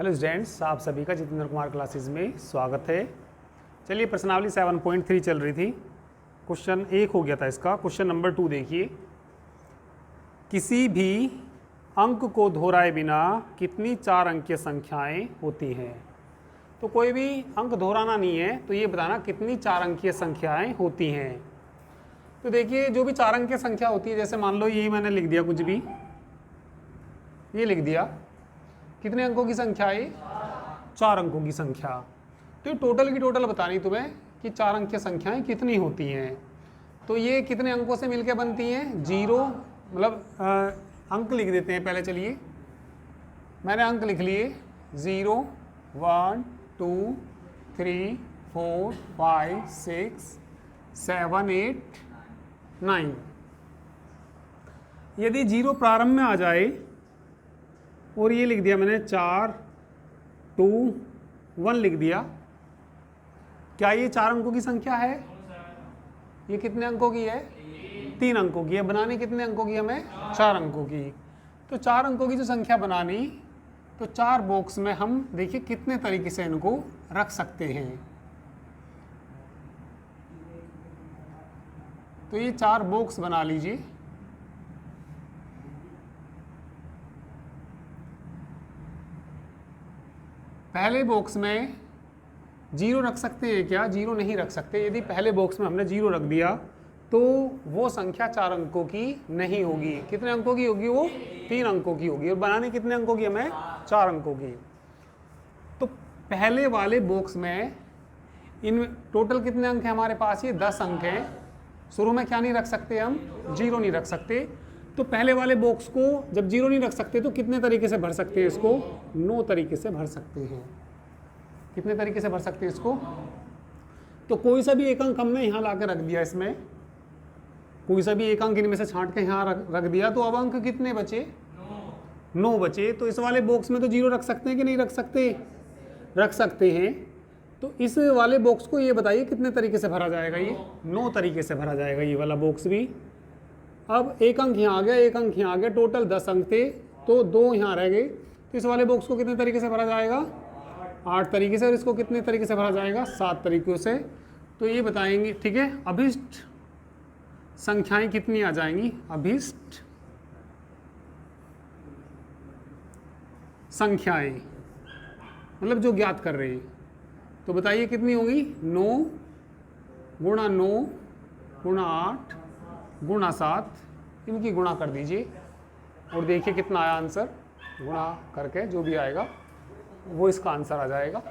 Hello students, आप सभी का जितेंद्र कुमार क्लासेस में स्वागत है। चलिए, प्रश्नावली 7.3 चल रही थी। क्वेश्चन 1 हो गया था इसका। क्वेश्चन नंबर 2 देखिए, किसी भी अंक को दोहराए बिना कितनी 4 अंकीय संख्याएं होती हैं। तो कोई भी अंक दोहराना नहीं है, तो ये बताना कितनी 4 अंकीय संख्याएं होती हैं। तो देखिए, जो भी 4 अंकीय संख्या होती है, जैसे मान लो ये मैंने लिख दिया, कुछ भी ये लिख दिया, कितने अंकों की संख्या है? 4 अंकों की संख्या। तो ये टोटल की टोटल बतानी तुम्हें कि 4 अंकीय संख्याएं कितनी होती हैं। तो ये कितने अंकों से मिलकर बनती हैं? 0 मतलब अंक लिख देते हैं पहले। चलिए, मैंने अंक लिख लिए 0 1 2 3 4 5 6 7 8 9। यदि 0 प्रारंभ में आ जाए और ये लिख दिया मैंने 4 2 1 लिख दिया, क्या ये 4 अंकों की संख्या है? ये कितने अंकों की है? 3 अंकों की है। बनानी कितने अंकों की हमें? 4 अंकों की। तो 4 अंकों की जो संख्या बनानी, तो 4 बॉक्स में हम देखिए कितने तरीके से इनको रख सकते हैं। तो ये 4 बॉक्स बना लीजिए। पहले बॉक्स में 0 रख सकते हैं क्या? 0 नहीं रख सकते। यदि पहले बॉक्स में हमने 0 रख दिया तो वो संख्या 4 अंकों की नहीं होगी। कितने अंकों की होगी? वो 3 अंकों की होगी। और बनाने कितने अंकों की हमें? 4 अंकों की। तो पहले वाले बॉक्स में इन टोटल कितने अंक हैं हमारे पास? ये 10 अंक हैं। शुरू में क्या नहीं रख सकते हम? 0 नहीं रख सकते। तो पहले वाले बॉक्स को जब 0 नहीं रख सकते तो कितने तरीके से भर सकते हैं इसको? 9 तरीके से भर सकते हैं। कितने तरीके से भर सकते हैं इसको? तो कोई सा भी एक अंक हमने यहाँ ला के रख दिया, इसमें कोई सा भी एक अंक इनमें से छांट के यहाँ रख दिया, तो अब अंक कितने बचे? 9 बचे। तो इस वाले बॉक्स में तो 0 रख सकते हैं कि नहीं रख सकते? रख सकते हैं। तो इस वाले बॉक्स को ये बताइए कितने तरीके से भरा जाएगा? ये 9 तरीके से भरा जाएगा ये वाला बॉक्स भी। अब एक अंक यहाँ आ गया, एक अंक यहाँ आ गया, टोटल 10 अंक थे, तो 2 यहाँ रह गए। तो इस वाले बॉक्स को कितने तरीके से भरा जाएगा? 8 तरीके से। और इसको कितने तरीके से भरा जाएगा? 7 तरीकों से। तो ये बताएंगे, ठीक है, अभिष्ट संख्याएं कितनी आ जाएंगी? अभिष्ट संख्याएं मतलब जो ज्ञात कर रहे हैं। तो बताइए कितनी होगी? 9 गुणा 9 गुणा 8 गुणा 7, इनकी गुणा कर दीजिए और देखिए कितना आया आंसर। गुणा करके जो भी आएगा वो इसका आंसर आ जाएगा।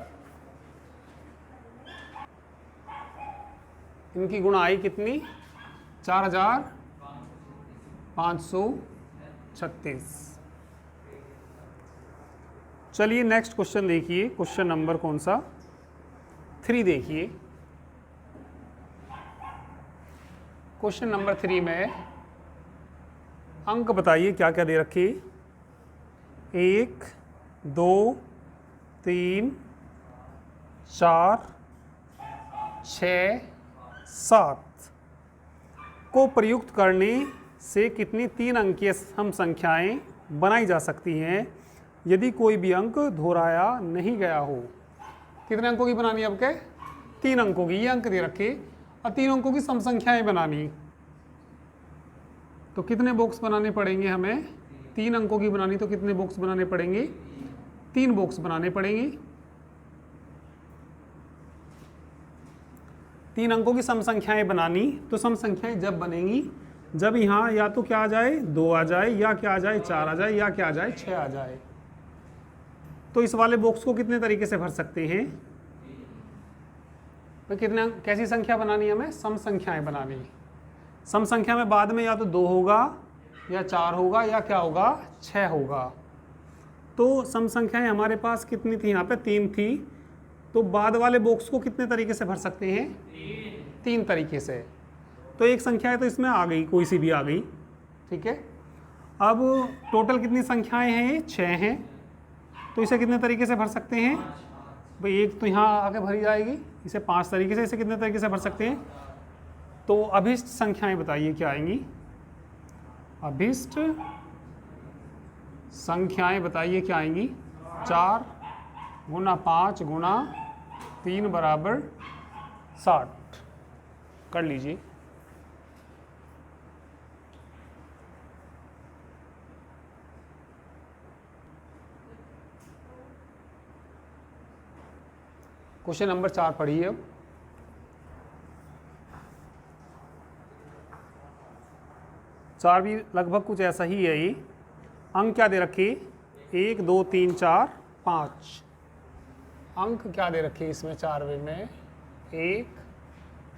इनकी गुणा आई कितनी? 4536। चलिए नेक्स्ट क्वेश्चन देखिए। क्वेश्चन नंबर कौन सा? 3 देखिए। क्वेश्चन नंबर 3 में अंक बताइए क्या क्या दे रखे? 1 2 3 4 6 7 को प्रयुक्त करने से कितनी 3 अंकीय सम संख्याएं बनाई जा सकती हैं यदि कोई भी अंक दोहराया नहीं गया हो। कितने अंकों की बनानी है आपके? 3 अंकों की। ये अंक दे रखे और 3 अंकों की सम संख्याएं बनानी। तो कितने बॉक्स बनाने पड़ेंगे हमें? 3 अंकों की बनानी तो कितने बॉक्स बनाने पड़ेंगे? 3 बॉक्स बनाने पड़ेंगे। 3 अंकों की सम संख्याएं बनानी, तो सम संख्याएं जब बनेंगी जब यहाँ या तो क्या आ जाए? 2 आ जाए, या क्या आ जाए? 4 आ जाए, या क्या आ जाए? 6 आ जाए। तो इस वाले बॉक्स को कितने तरीके से भर सकते हैं? तो कितने कैसी संख्या बनानी है हमें? सम संख्याएं बनानी। सम संख्या में बाद में या तो 2 होगा, या 4 होगा, या क्या होगा? 6 होगा। तो सम संख्याएं हमारे पास कितनी थी? यहाँ पे 3 थी। तो बाद वाले बॉक्स को कितने तरीके से भर सकते हैं? 3 तरीके से। तो एक संख्या है तो इसमें आ गई, कोई सी भी आ गई, ठीक है। अब टोटल कितनी संख्याएं हैं? ये 6 हैं। तो इसे कितने तरीके से भर सकते हैं? भाई एक तो यहाँ आके भरी जाएगी, इसे 5 तरीके से। इसे कितने तरीके से भर सकते हैं? तो अभिष्ट संख्याएं बताइए क्या आएंगी? अभिष्ट संख्याएं बताइए क्या आएंगी? 4 गुना 5 गुना 3 बराबर 60। कर लीजिए। क्वेश्चन नंबर 4 पढ़िए अब। चार भी लगभग कुछ ऐसा ही है। ये अंक क्या दे रखे? 1 2 3 4 5 अंक क्या दे रखे इसमें? 4वें में 1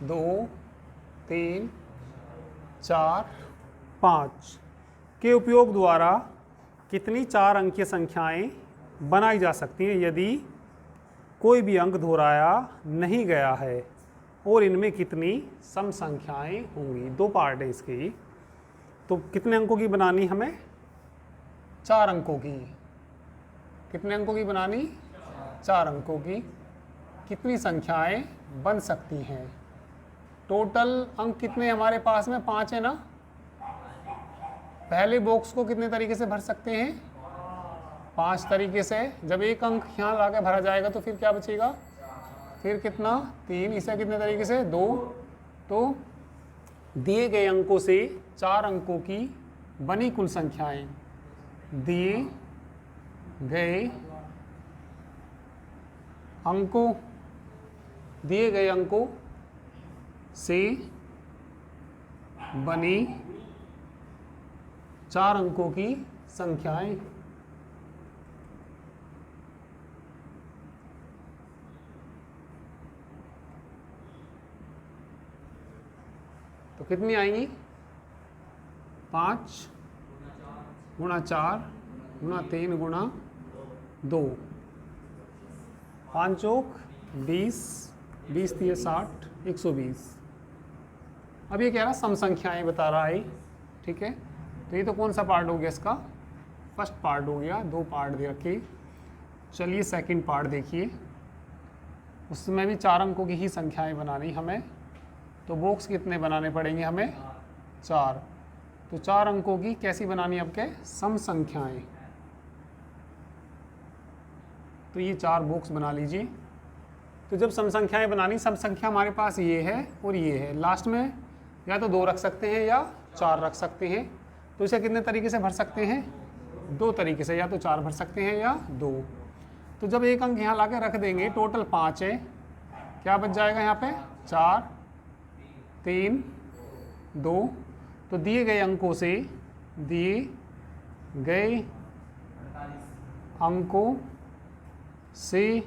2 3 4 5 के उपयोग द्वारा कितनी 4 अंकीय संख्याएं बनाई जा सकती हैं यदि कोई भी अंक दोहराया नहीं गया है, और इनमें कितनी सम संख्याएं होंगी? 2 पार्ट है इसके। तो कितने अंकों की बनानी हमें? 4 अंकों की। कितने अंकों की बनानी? 4 अंकों की। कितनी संख्याएं बन सकती हैं? टोटल अंक कितने हमारे पास में? 5 है ना। पहले बॉक्स को कितने तरीके से भर सकते हैं? 5 तरीके से। जब एक अंक यहाँ ला के भरा जाएगा तो फिर क्या बचेगा? फिर कितना? 3। इसे कितने तरीके से? 2। तो दिए गए अंकों से 4 अंकों की बनी कुल संख्याएं, दिए गए अंकों से बनी 4 अंकों की संख्याएं। तो कितनी आएंगी? 5 गुणा 4 गुणा 3 गुणा 2। 5 चौक 20, 20 3 60, 120। अब ये कह रहा सम संख्याएं बता रहा है, ठीक है। तो ये तो कौन सा पार्ट हो गया इसका? फर्स्ट पार्ट हो गया। 2 पार्ट दे रखे। चलिए सेकंड पार्ट देखिए। उसमें भी 4 अंकों की ही संख्याएं बनानी हमें। तो बॉक्स कितने बनाने पड़ेंगे हमें? 4। तो 4 अंकों की कैसी बनानी आपके? सम संख्याएं। तो ये 4 बॉक्स बना लीजिए। तो जब सम संख्याएं बनानी, सम संख्या हमारे पास ये है और ये है। लास्ट में या तो 2 रख सकते हैं या 4 रख सकते हैं। तो इसे कितने तरीके से भर सकते हैं? 2 तरीके से। या तो 4 भर सकते हैं या 2। तो जब एक अंक यहाँ ला के रख देंगे, टोटल 5 है, क्या बच जाएगा यहाँ पे? 4 3 2। तो दिए गए अंकों से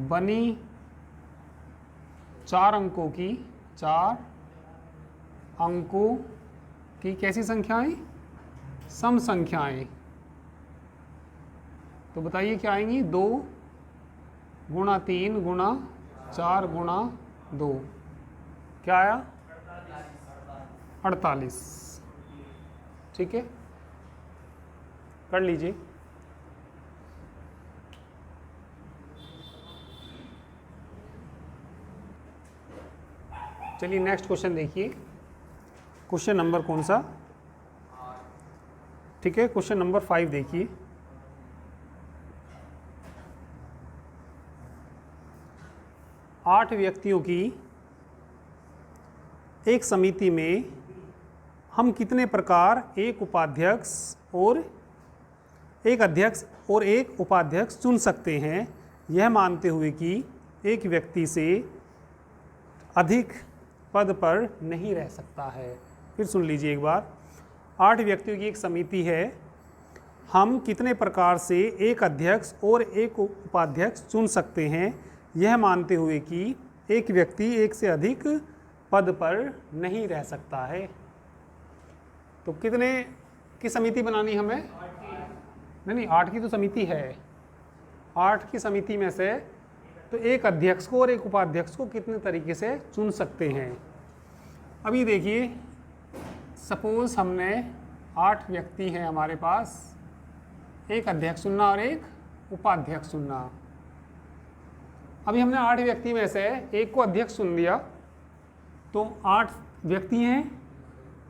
बनी 4 अंकों की कैसी संख्याएं? सम संख्याएं। तो बताइए क्या आएंगी? 2 गुणा 3 गुणा 4 गुणा 2। क्या आया? 48। ठीक है, कर लीजिए। चलिए नेक्स्ट क्वेश्चन देखिए। क्वेश्चन नंबर कौन सा? ठीक है, क्वेश्चन नंबर 5 देखिए। आठ व्यक्तियों की एक समिति में हम कितने प्रकार एक अध्यक्ष और एक उपाध्यक्ष चुन सकते हैं, यह मानते हुए कि एक व्यक्ति से अधिक पद पर नहीं रह सकता है। फिर सुन लीजिए एक बार। 8 व्यक्तियों की एक समिति है। हम कितने प्रकार से एक अध्यक्ष और एक उपाध्यक्ष चुन सकते हैं, यह मानते हुए कि एक व्यक्ति एक से अधिक पद पर नहीं रह सकता है। तो कितने की समिति बनानी हमें? नहीं, 8 की तो समिति है। 8 की समिति में से तो एक अध्यक्ष को और एक उपाध्यक्ष को कितने तरीके से चुन सकते हैं। अभी देखिए, सपोज हमने 8 व्यक्ति हैं हमारे पास, एक अध्यक्ष चुनना और एक उपाध्यक्ष चुनना। अभी हमने 8 व्यक्ति में से एक को अध्यक्ष चुन लिया, तो 8 व्यक्ति हैं,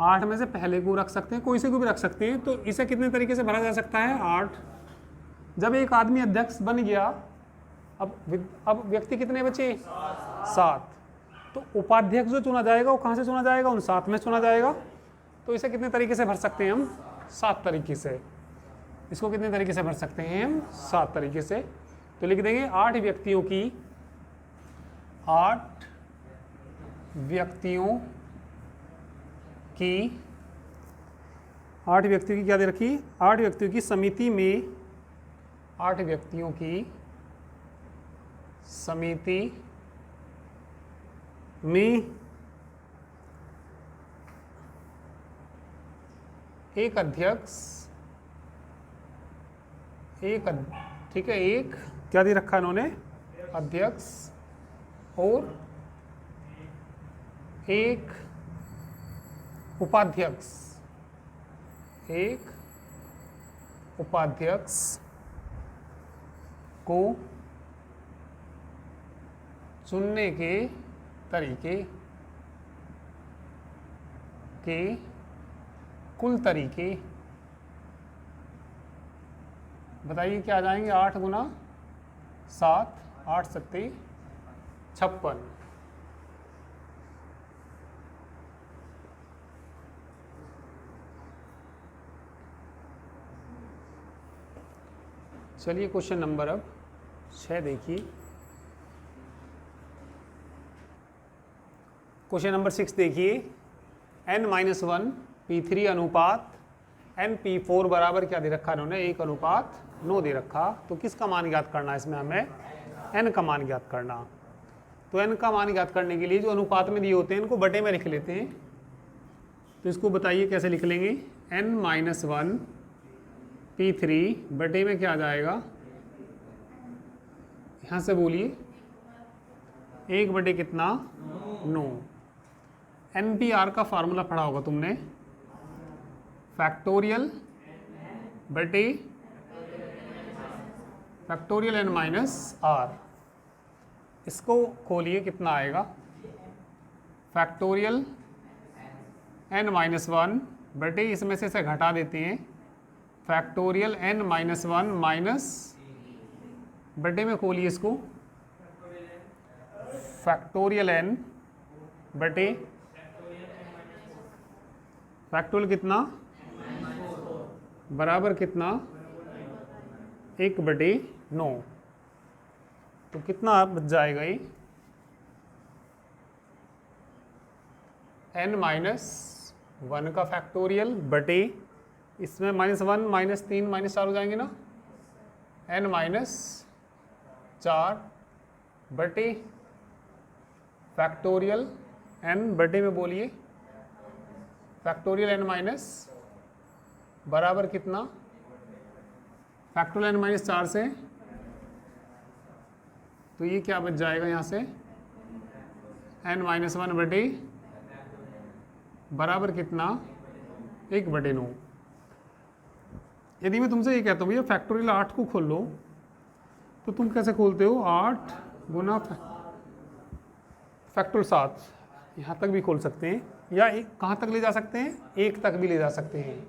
8 में से पहले को रख सकते हैं, कोई से को भी रख सकते हैं। तो इसे कितने तरीके से भरा जा सकता है? 8 जब एक आदमी अध्यक्ष बन गया, अब व्यक्ति कितने बचे? 7। तो उपाध्यक्ष जो चुना जाएगा वो कहाँ से चुना जाएगा? उन 7 में चुना जाएगा। तो इसे कितने तरीके से भर सकते हैं हम? 7 तरीके से। इसको कितने तरीके से भर सकते हैं हम? 7 तरीके से। तो लिख देंगे 8 व्यक्तियों की क्या दे रखी? 8 व्यक्तियों की समिति में, 8 व्यक्तियों की समिति में एक अध्यक्ष, ठीक है, एक क्या दे रखा इन्होंने? अध्यक्ष और एक उपाध्यक्ष, को चुनने के तरीके के कुल तरीके बताइए क्या आ जाएंगे? 8 गुना 7, 8 सत्ते 56। चलिए क्वेश्चन नंबर अब 6 देखिए। क्वेश्चन नंबर 6 देखिए। n-1 P3 अनुपात n-P4 बराबर क्या दे रखा इन्होंने? 1:9 दे रखा। तो किसका मान ज्ञात करना है इसमें? हमें n का मान ज्ञात करना। तो n का मान ज्ञात करने के लिए जो अनुपात में दिए होते हैं इनको बटे में लिख लेते हैं। तो इसको बताइए कैसे लिख लेंगे? n-1 P3 बटे में क्या आ जाएगा? यहाँ से बोलिए 1 बटे कितना? 9। NPR का फार्मूला पढ़ा होगा तुमने, फैक्टोरियल बटे फैक्टोरियल n-r। इसको खोलिए कितना आएगा? फैक्टोरियल n-1 बटे, इसमें से इसे घटा देते हैं, फैक्टोरियल n-1 माइनस बटे में खोलिए इसको, फैक्टोरियल n बटे फैक्टोरियल कितना? बराबर कितना? 1/9। तो कितना बच जाएगा ये? n-1 का फैक्टोरियल बटे, इसमें -1 -3 -4 हो जाएंगे ना, n-4 बटे फैक्टोरियल n बटे में बोलिए फैक्टोरियल n- बराबर कितना? फैक्टोरियल n-4 से, तो ये क्या बच जाएगा यहाँ से? n-1 बटे बराबर कितना? 1/9। यदि मैं तुमसे ये कहता हूँ भैया फैक्टोरियल 8 को खोल लो, तो तुम कैसे खोलते हो? 8 गुना फैक्टोरियल 7, यहाँ तक भी खोल सकते हैं, या कहाँ तक ले जा सकते हैं? 1 तक भी ले जा सकते हैं।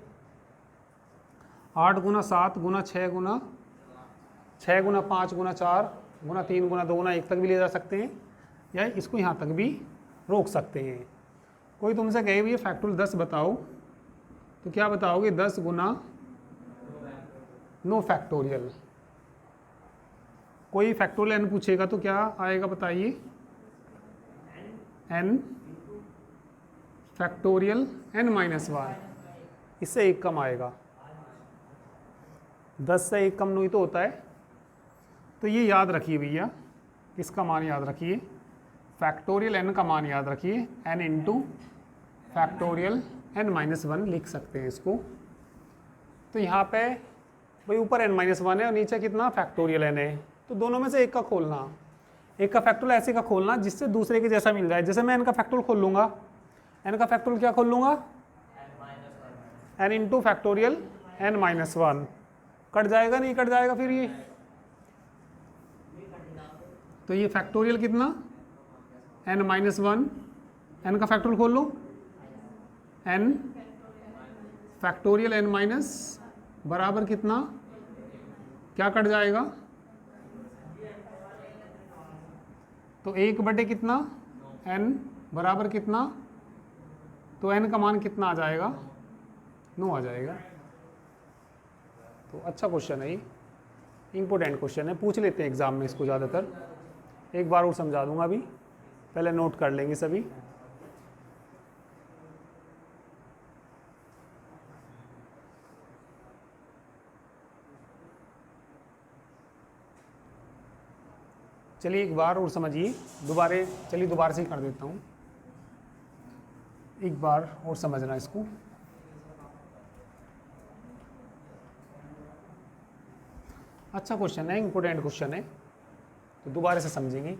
8 गुना 7 गुना 6 गुना 6 गुना 5 गुना 4 गुना 3 गुना 2 गुना 1 तक भी ले जा सकते हैं, या इसको यहाँ तक भी रोक सकते हैं। कोई तुमसे कहे भैया फैक्टोरियल 10 बताओ, तो क्या बताओगे? 10 गुना 9 फैक्टोरियल। कोई फैक्टोरियल n पूछेगा तो क्या आएगा बताइए? n फैक्टोरियल n-1, इससे 1 कम आएगा। 10 से 1 कम नहीं तो होता है। तो ये याद रखिए भैया, इसका मान याद रखिए, फैक्टोरियल n का मान याद रखिए, n इंटू फैक्टोरियल n-1 लिख सकते हैं इसको। तो यहाँ पे भाई ऊपर n-1 है और नीचे कितना? फैक्टोरियल n है। तो दोनों में से एक का खोलना, एक का फैक्टोरियल ऐसे का खोलना जिससे दूसरे के जैसा मिल जाए। जैसे मैं n का फैक्टोरियल खोल लूँगा, n का फैक्टोरियल क्या खोल लूँगा? n into factorial n-1। Cut जाएगा नहीं कट जाएगा फिर ये? तो ये फैक्टोरियल कितना? n-1, n का फैक्टोरियल खोल लो, n फैक्टोरियल n- बराबर कितना? क्या कट जाएगा? तो 1 बटे कितना n बराबर कितना, तो n का मान कितना आ जाएगा? 9 आ जाएगा। तो अच्छा क्वेश्चन है ये, इम्पोर्टेंट क्वेश्चन है, पूछ लेते हैं एग्जाम में इसको ज़्यादातर। एक बार और समझा दूंगा, अभी पहले नोट कर लेंगे सभी। चलिए एक बार और समझिए, चलिए दोबारा से ही कर देता हूँ, एक बार और समझना इसको। अच्छा क्वेश्चन है, इम्पोर्टेंट क्वेश्चन है, तो दोबारा से समझेंगे।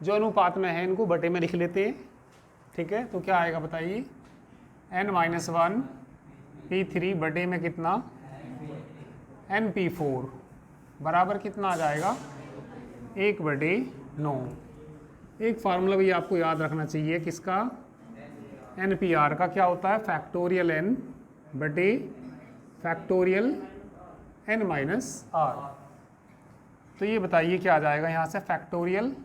जो अनुपात में है इनको बटे में लिख लेते हैं, ठीक है। तो क्या आएगा बताइए, n-1 P3 बटे में कितना nP4 बराबर कितना आ जाएगा? 1/9। एक फार्मूला भी आपको याद रखना चाहिए किसका, NPR का। क्या होता है? फैक्टोरियल n बटे फैक्टोरियल n-r। तो ये बताइए क्या आ जाएगा यहाँ से, फैक्टोरियल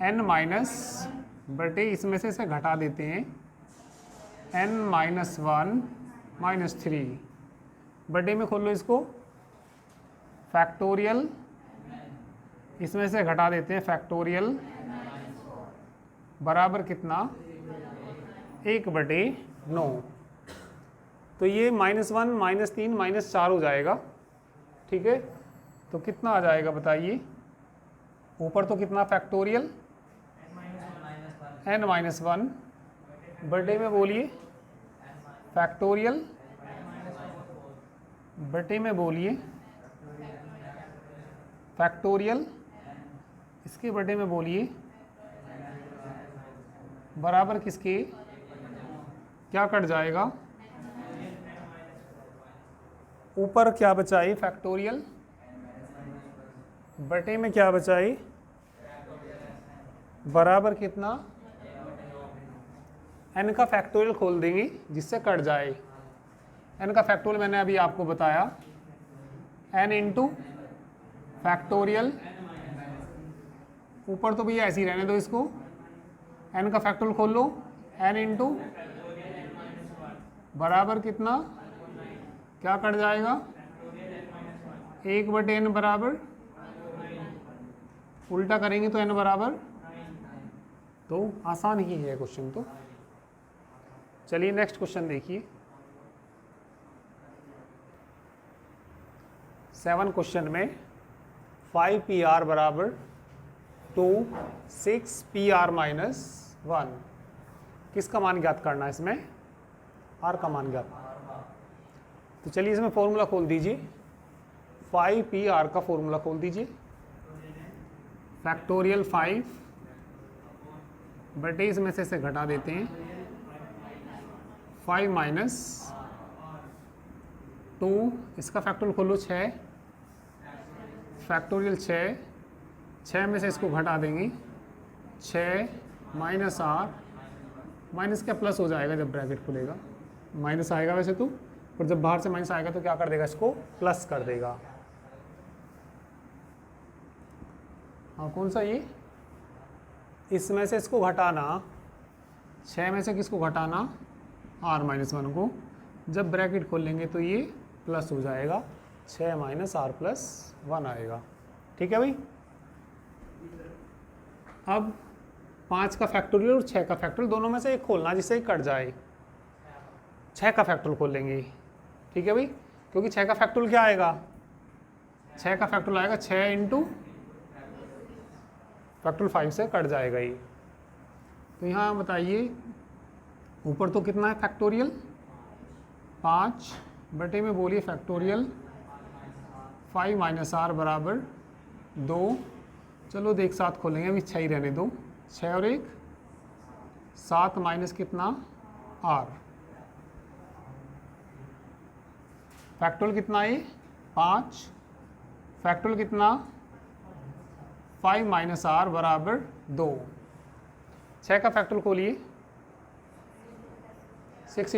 n माइनस बटे इसमें से घटा देते हैं n-1 - 3 बटे में खोल लो इसको, फैक्टोरियल इसमें से घटा देते हैं फैक्टोरियल बराबर कितना 1/9। तो ये -1 -3 -4 हो जाएगा, ठीक है। तो कितना आ जाएगा बताइए, ऊपर तो कितना फैक्टोरियल n-1 बटे में बोलिए फैक्टोरियल बटे में बोलिए फैक्टोरियल, इसके बटे में बोलिए बराबर किसके, क्या कट जाएगा, ऊपर क्या बचाई फैक्टोरियल, बटे में क्या बचाई बराबर कितना, n का फैक्टोरियल खोल देंगे जिससे कट जाए। n का फैक्टोरियल मैंने अभी आपको बताया, n इंटू फैक्टोरियल, ऊपर तो भैया ऐसे ही रहने दो इसको, n का फैक्टोरियल खोल लो, n इंटू बराबर कितना, क्या कट जाएगा 1/n बराबर, उल्टा करेंगे तो n बराबर, तो आसान ही है क्वेश्चन। तो चलिए नेक्स्ट क्वेश्चन देखिए। 7 क्वेश्चन में 5PR बराबर 2 6PR - 1 किसका मान ज्ञात करना है, इसमें R का मान ज्ञात। तो चलिए इसमें फॉर्मूला खोल दीजिए, 5PR का फॉर्मूला खोल दीजिए, फैक्टोरियल 5 बटे इसमें से घटा देते हैं 5 - 2, इसका फैक्टोरियल खोलो 6, फैक्टोरियल 6 में से इसको घटा देंगे 6 - R, माइनस क्या प्लस हो जाएगा जब ब्रैकेट खुलेगा, माइनस आएगा वैसे तो, पर जब बाहर से माइनस आएगा तो क्या कर देगा, इसको प्लस कर देगा। हाँ कौन सा ये, इसमें से इसको घटाना 6 में से किसको घटाना R-1 को, जब ब्रैकेट खोलेंगे तो ये प्लस हो जाएगा, 6 - R+1 आएगा, ठीक है भाई। अब 5 का फैक्टोरियल और 6 का फैक्टोरियल दोनों में से एक खोलना जिससे एक कट जाए, 6 का फैक्टोरियल खोल लेंगे, ठीक है भाई, क्योंकि 6 का फैक्टोरियल क्या आएगा, 6 का फैक्टोरियल आएगा 6 इंटू फैक्टोरियल 5 से कट जाएगा ये। तो यहाँ बताइए ऊपर तो कितना है फैक्टोरियल 5 बटे में बोलिए फैक्टोरियल 5 - R बराबर 2, चलो देख साथ खोलेंगे, अभी 6 ही रहने दो, 6 और 1 7 माइनस कितना R, फैक्टोरियल कितना है 5, फैक्टोरियल कितना 5 - R बराबर 2, 6 का फैक्टोरियल खोलिए 6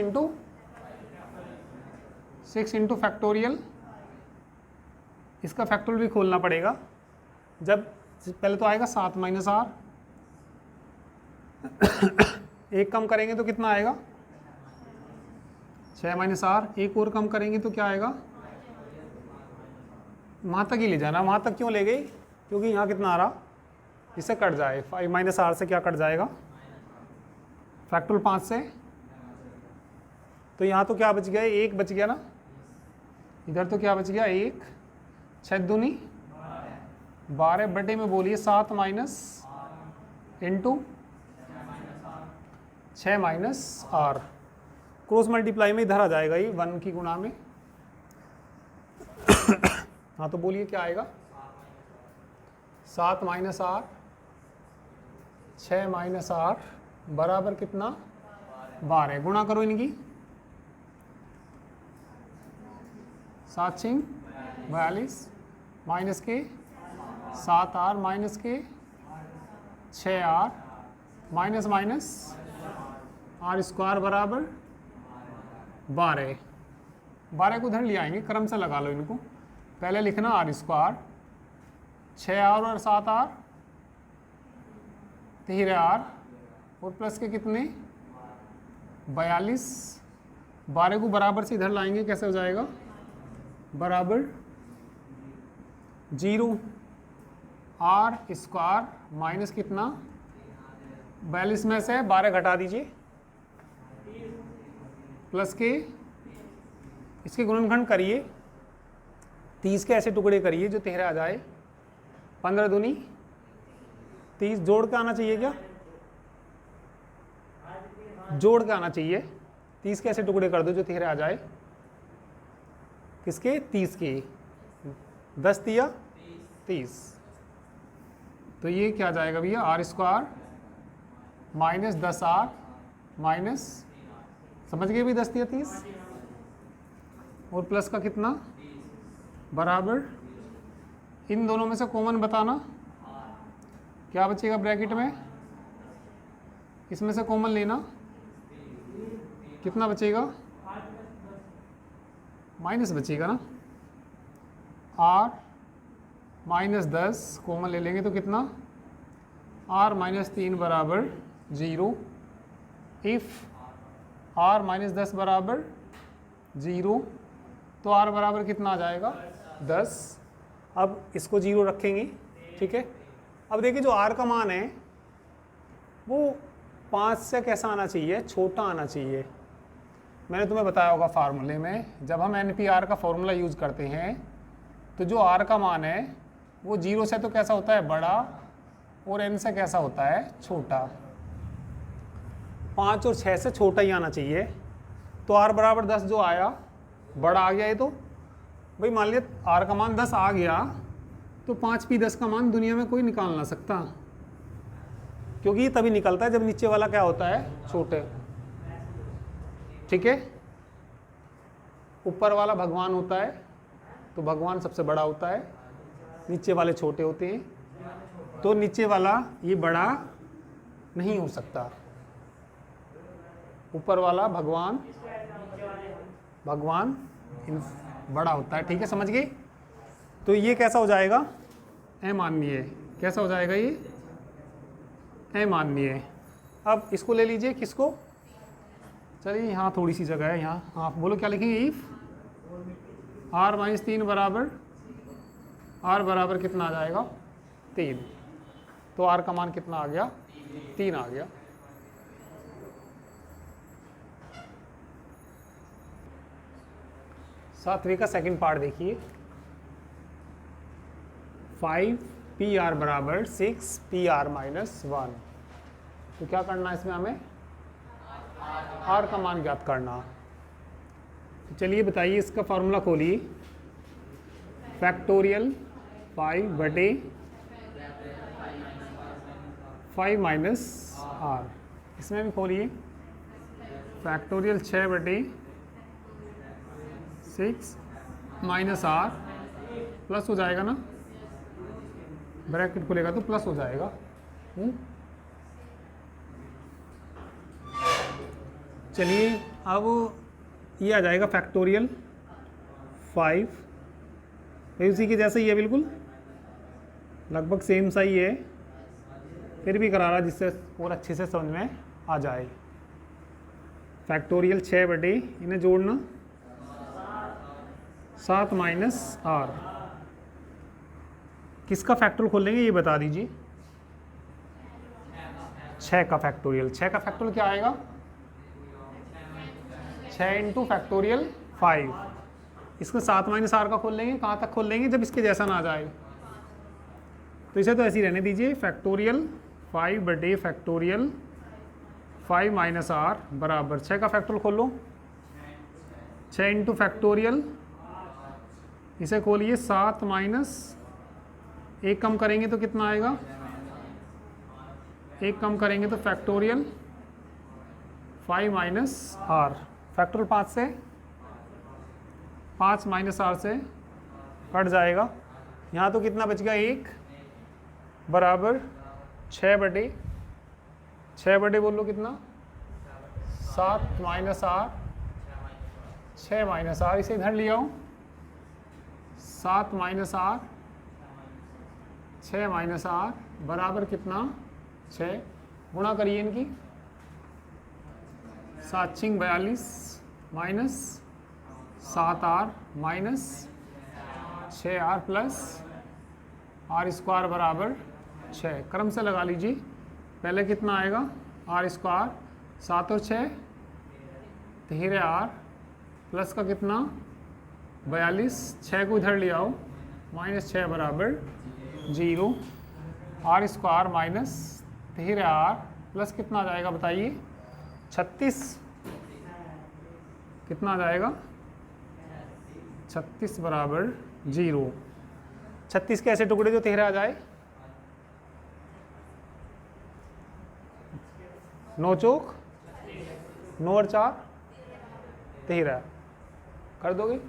इंटू फैक्टोरियल इसका फैक्टोरियल भी खोलना पड़ेगा। जब पहले तो आएगा 7 माइनस आर, एक कम करेंगे तो कितना आएगा 6 माइनस आर, एक और कम करेंगे तो क्या आएगा, वहाँ तक ही ले जाना। वहाँ तक क्यों ले गई, क्योंकि यहाँ कितना आ रहा, इससे कट जाए, 5 माइनस आर से क्या कट जाएगा, फैक्टोरियल 5 से, तो यहाँ तो क्या बच गया, एक बच गया ना, इधर तो क्या बच गया, एक, 6 दूनी 12 बटे में बोलिए 7 minus into 6 minus R, cross multiply में इधर आ जाएगा ये 1 की गुणा में। हाँ तो बोलिए क्या आएगा, 7 माइनस आर 6 माइनस आर बराबर कितना 12, गुणा करो इनकी, 7 6 42 माइनस के 7 आर माइनस के 6 R minus minus R square बराबर 12, 12 को उधर ले आएंगे, क्रम से लगा लो इनको, पहले लिखना आर स्क्वायर, 6 आर और 7 आर 13 आर और प्लस के कितने 42, 12 को बराबर से इधर लाएंगे, कैसे हो जाएगा बराबर 0 आर स्क्वायर माइनस कितना 42 में से 12 घटा दीजिए, प्लस के इसके गुणनखंड करिए, 30 के ऐसे टुकड़े करिए जो 13 आ जाए, 15 दूनी 30, जोड़ के आना चाहिए क्या, जोड़ के आना चाहिए, 30 के ऐसे टुकड़े कर दो जो 13 आ जाए, किसके 30 के, 10 दिया 30, तो ये क्या जाएगा भैया R square minus 10 R minus, समझ गए भी 10 दिया 30, और प्लस का कितना बराबर, इन दोनों में से कॉमन बताना क्या बचेगा ब्रैकेट में, इसमें से कॉमन लेना, कितना बचेगा माइनस बचेगा ना, आर माइनस 10 कॉमन ले लेंगे तो कितना आर माइनस 3 बराबर 0, इफ़ आर माइनस 10 बराबर 0 तो आर बराबर कितना आ जाएगा 10। अब इसको 0 रखेंगे, ठीक है। अब देखिए जो आर का मान है वो 5 से कैसा आना चाहिए, छोटा आना चाहिए। मैंने तुम्हें बताया होगा फार्मूले में, जब हम NPR का फॉर्मूला यूज़ करते हैं तो जो आर का मान है वो 0 से तो कैसा होता है बड़ा, और n से कैसा होता है छोटा, 5 और 6 से छोटा ही आना चाहिए। तो आर बराबर 10 जो आया बड़ा आ गया, ये तो भाई मान लिया आर का मान 10 आ गया तो 5p10 का मान दुनिया में कोई निकाल ना सकता, क्योंकि ये तभी निकलता है जब नीचे वाला क्या होता है छोटे, ठीक है। ऊपर वाला भगवान होता है तो भगवान सबसे बड़ा होता है, नीचे वाले छोटे होते हैं, तो नीचे वाला ये बड़ा नहीं हो सकता, ऊपर वाला भगवान बड़ा होता है, ठीक है, समझ गए। तो ये कैसा हो जाएगा अमान्य, कैसा हो जाएगा ये अमान्य। अब इसको ले लीजिए, किसको, चलिए यहाँ थोड़ी सी जगह है, यहाँ आप बोलो क्या लिखेंगे, इफ आर माइनस 3 बराबर, आर बराबर कितना आ जाएगा 3, तो आर का मान कितना आ गया 3 आ गया। सातवीं का सेकंड पार्ट देखिए, 5pr बराबर 6pr माइनस 1, तो क्या करना है इसमें हमें r का मान ज्ञात करना। तो चलिए बताइए, इसका फॉर्मूला खोलिए, फैक्टोरियल 5 बटे 5 माइनस r, इसमें भी खोलिए फैक्टोरियल 6 बटे 6 माइनस r, प्लस हो जाएगा ना, ब्रैकेट खुलेगा तो प्लस हो जाएगा। चलिए अब ये आ जाएगा फैक्टोरियल 5 भाई उसी के जैसा ही है, बिल्कुल लगभग सेम सा ही है, फिर भी करा रहा जिससे और अच्छे से समझ में आ जाए। फैक्टोरियल 6 बटे, इन्हें जोड़ना 7 माइनस आर। किसका फैक्टोरियल खोलेंगे ये बता दीजिए। 6 का फैक्टोरियल। 6 का फैक्टोरियल क्या आएगा? 6 इंटू फैक्टोरियल 5। इसको 7 माइनस आर का खोल लेंगे। कहाँ तक खोल लेंगे? जब इसके जैसा ना आ जाए। तो इसे तो ऐसे ही रहने दीजिए। फैक्टोरियल 5 बटे फैक्टोरियल 5 माइनस आर बराबर 6 का फैक्टोरियल खोलो। 6 इंटू फैक्टोरियल, इसे खोलिए 7 माइनस, एक कम करेंगे तो कितना आएगा? एक कम करेंगे तो फैक्टोरियल 5 माइनस आर। फैक्टोरियल 5 से, 5 माइनस आर से कट जाएगा। यहाँ तो कितना बच गया? 1 बराबर 6 बटे, 6 बटे बोलो कितना? 7 माइनस आर, 6 माइनस आर। इसे इधर ले आओ। 7 माइनस आर, 6 माइनस आर बराबर कितना? 6। गुणा करिए इनकी। 7 छिंग 42 minus 7 R minus 6 R plus R square बराबर 6। क्रम से लगा लीजिए। पहले कितना आएगा? आर स्क्वायर 7 और 6 13 आर प्लस का कितना? 42। 6 को इधर ले आओ। माइनस 6 बराबर 0। R square minus 13 R plus कितना आ जाएगा बताइए? 36। कितना आ जाएगा? 36 बराबर 0। 36 के ऐसे टुकड़े जो 13 आ जाए। 9 चौक 9 और 4 13 कर दोगे।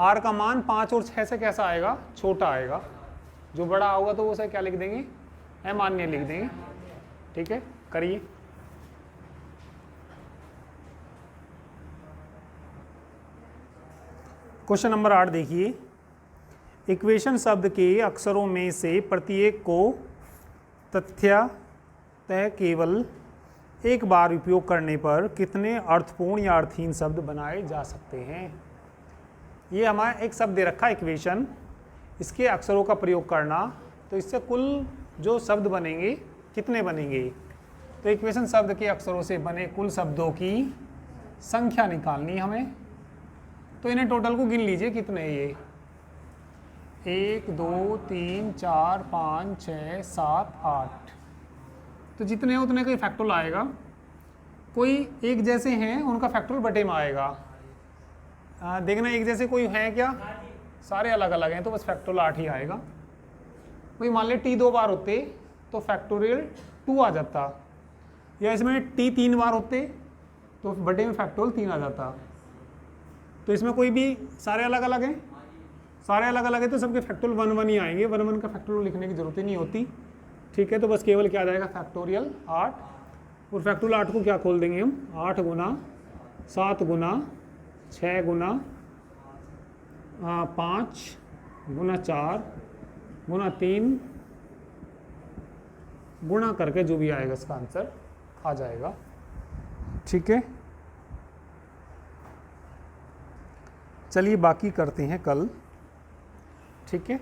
आर का मान 5 और 6 से कैसा आएगा? छोटा आएगा। जो बड़ा होगा तो उसे क्या लिख देंगे? अमान्य लिख देंगे। ठीक है, करिए। क्वेश्चन नंबर 8 देखिए। इक्वेशन शब्द के अक्षरों में से प्रत्येक को तथ्यतः केवल एक बार उपयोग करने पर कितने अर्थपूर्ण या अर्थहीन शब्द बनाए जा सकते हैं? ये हमारा एक शब्द दे रखा है इक्वेशन, इसके अक्षरों का प्रयोग करना, तो इससे कुल जो शब्द बनेंगे कितने बनेंगे? तो इक्वेशन शब्द के अक्षरों से बने कुल शब्दों की संख्या निकालनी हमें। तो इन्हें टोटल को गिन लीजिए कितने हैं ये। 1 2 3 4 5 6 7 8। तो जितने हैं उतने का ही फैक्टोरियल आएगा। कोई एक जैसे हैं उनका फैक्टोरियल बटे में आएगा। देखना एक जैसे कोई है क्या? सारे अलग अलग हैं तो बस फैक्टोरियल 8 ही आएगा। कोई मान ले टी 2 बार होते तो फैक्टोरियल 2 आ जाता, या इसमें टी 3 बार होते तो बटे में फैक्टोरियल 3 आ जाता। तो इसमें कोई भी सारे अलग अलग हैं, सारे अलग अलग है तो सबके फैक्टोरियल 1 1 ही आएंगे। 1 1 का फैक्टोरियल लिखने की जरूरत ही नहीं होती। ठीक है, तो बस केवल क्या आ जाएगा? फैक्टोरियल 8। और फैक्टोरियल 8 को क्या खोल देंगे हम? 8 गुना 7 गुना 6 गुना 5 गुना 4 गुना 3 गुणा करके जो भी आएगा इसका आंसर आ जाएगा। ठीक है, चलिए बाकी करते हैं कल। ठीक है।